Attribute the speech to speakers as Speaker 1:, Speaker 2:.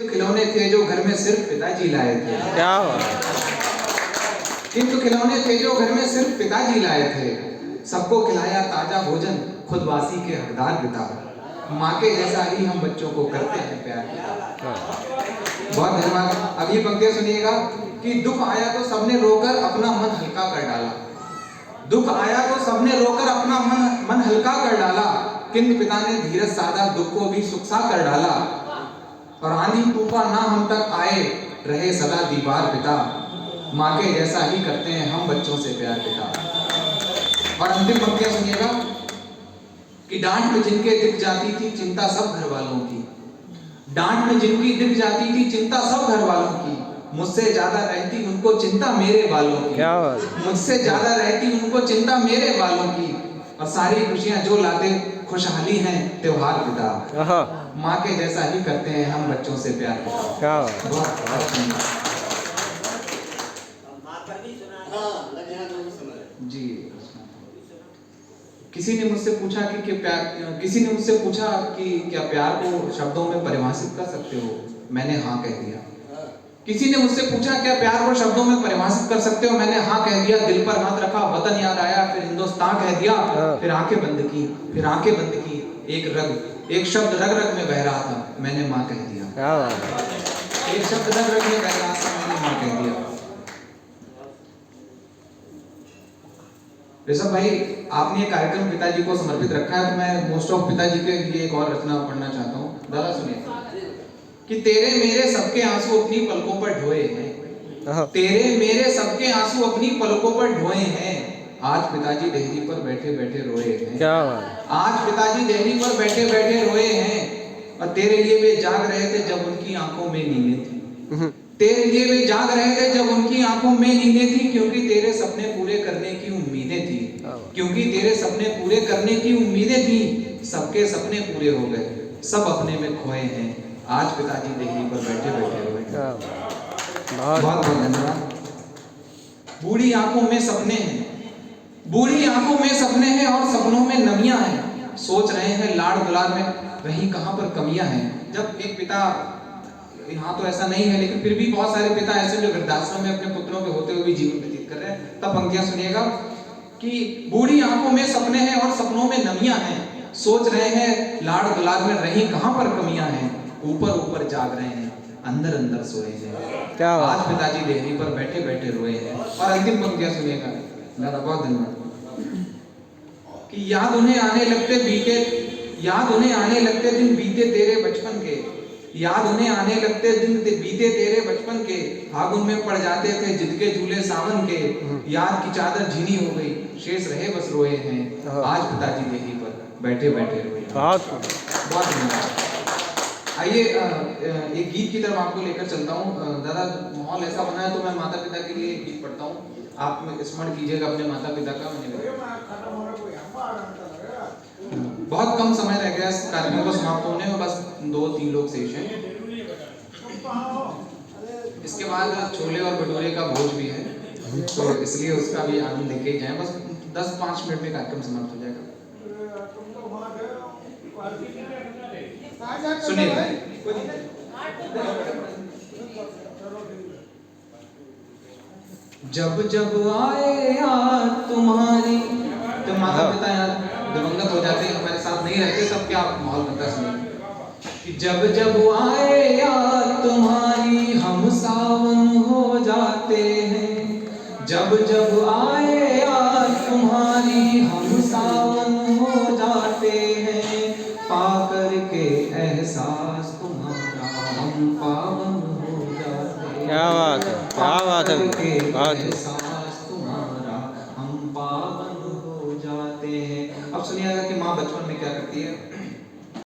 Speaker 1: तो खिलौने थे जो घर में सिर्फ पिताजी लाए थे।
Speaker 2: क्या बात।
Speaker 1: किंतु खिलौने थे जो घर में सिर्फ पिताजी लाए थे। सबको खिलाया ताजा भोजन, खुद वासी के हकदार पिता। माँ के जैसा ही हम बच्चों को करते हैं प्यार। बहुत धन्यवाद। अब ये पंक्तियां सुनिएगा कि दुख आया तो सबने रोकर अपना मन हल्का कर डाला। दुख आया तो सबने रोकर अपना मन हल्का कर डाला, किंतु पिता ने धीरज साधा दुख को भी सुख सा कर डाला। और आंधी तूफान ना हम तक आए, रहे सदा दीवार पिता। माँ के जैसा ही करते हैं हम बच्चों से प्यार पिता। और अंतिम पंक्तियां सुनिएगा कि डांट में जिनके दिख जाती थी चिंता सब घर वालों की। डांट में जिनकी दिख जाती थी चिंता सब घर वालों की। मुझसे ज्यादा रहती उनको चिंता मेरे बालों की।
Speaker 2: क्या बात।
Speaker 1: मुझसे ज्यादा रहती उनको चिंता मेरे बालों की। और सारी खुशियां जो लाते खुशहाली हैं त्योहार पिता। माँ के जैसा ही करते हैं हम बच्चों से प्यार पिता।
Speaker 2: क्या बात।
Speaker 1: बहुत जी। किसी ने मुझसे पूछा कि क्या प्यार को शब्दों में परिभाषित कर सकते हो? मैंने हाँ कह दिया। किसी ने मुझसे पूछा क्या प्यार को शब्दों में परिभाषित कर सकते हो? मैंने हाँ कह दिया। दिल पर हाथ रखा, वतन याद आया, फिर हिंदुस्तान कह दिया। फिर आंखें बंद की, फिर आंखें बंद की। एक शब्द रग रग में बह रहा था, मैंने माँ कह दिया। एक शब्द रग रग में बह रहा था, मैंने माँ कह दिया। ऋषभ भाई, आपने ये कार्यक्रम पिताजी को समर्पित रखा है, तो मैं मोस्ट ऑफ पिताजी के लिए एक और रचना पढ़ना चाहता हूँ। दादा सुनिए कि तेरे मेरे सबके आंसू अपनी पलकों पर ढोए हैं। तेरे मेरे सबके आंसू अपनी पलकों पर ढोए हैं। आज पिताजी देहरी पर बैठे बैठे रोए हैं।
Speaker 2: क्या बात।
Speaker 1: आज पिताजी देहरी पर बैठे बैठे रोए हैं। और तेरे लिए वे जाग रहे थे जब उनकी आंखों में नींदें थी। तेरे लिए वे जाग रहे थे जब उनकी आंखों में नींदें थी, क्योंकि तेरे सपने पूरे करने की उम्मीदें थी। क्योंकि तेरे सपने पूरे करने की उम्मीदें थी। सबके सपने पूरे हो गए, सब अपने में खोए हैं। आज पिताजी देहरी पर बैठे बैठे रोए। बहुत बहुत धन्यवाद। बूढ़ी आंखों में सपने हैं, बूढ़ी आंखों में सपने हैं और सपनों में नमियां हैं। सोच रहे हैं लाड़ दुलार में कहीं कहां पर कमियां हैं। जब एक पिता, यहाँ तो ऐसा नहीं है लेकिन फिर भी बहुत सारे पिता ऐसे जो वृद्धाश्रम में अपने पुत्रों के होते हुए भी जीवन व्यतीत कर रहे हैं, तब पंक्तियां सुनिएगा कि बूढ़ी आंखों में सपने हैं और सपनों में नमियां हैं। सोच रहे हैं लाड़ दुलार में रही कहां पर कमियां हैं। ऊपर ऊपर जाग रहे हैं, अंदर अंदर सोए हैं।
Speaker 2: क्या
Speaker 1: आज पिताजी देहरी पर बैठे बैठे रोए हैं। और अंतिम पंक्तियां सुनिएगा। दादा बहुत धन्यवाद। कि याद उन्हें आने लगते दिन बीते तेरे बचपन के। याद उन्हें आने लगते दिन बीते तेरे बचपन के। फागुन में पड़ जाते थे जिद के झूले सावन के। याद की चादर झीनी हो गई, शेष रहे बस रोए हैं। आज पिताजी देहरी पर बैठे बैठे रोए। बहुत धन्यवाद। आइए एक गीत की तरफ आपको लेकर चलता हूँ। दादा माहौल ऐसा बना है तो मैं माता पिता के लिए एक गीत पढ़ता हूँ। आप स्मरण कीजिएगा अपने माता पिता का। बहुत कम समय रह गया इस कार्यक्रम को समाप्त होने में, बस 2-3 लोग शेष हैं। इसके बाद छोले और भटूरे का भोज भी है, तो इसलिए उसका भी आनंद लेके जाएं। बस 10-5 मिनट में कार्यक्रम समाप्त हो जाएगा। सुनिए जब जब आए याद तुम्हारी। तो माता पिता यार दिवंगत हो जाते हैं, हमारे साथ नहीं रहते, तब क्या माहौल बनता है सुनिए कि जब जब आए याद तुम्हारी हम सावन हो जाते हैं। जब जब आए याद तुम्हारी हम सावन हो जाते हैं। पाकर के एहसास तुम्हारा हम पावन हो जाते हैं।
Speaker 2: क्या बात है, क्या बात है,
Speaker 1: एहसास तुम्हारा हम पावन हो जाते हैं। अब सुनिएगा कि माँ बचपन में क्या करती है।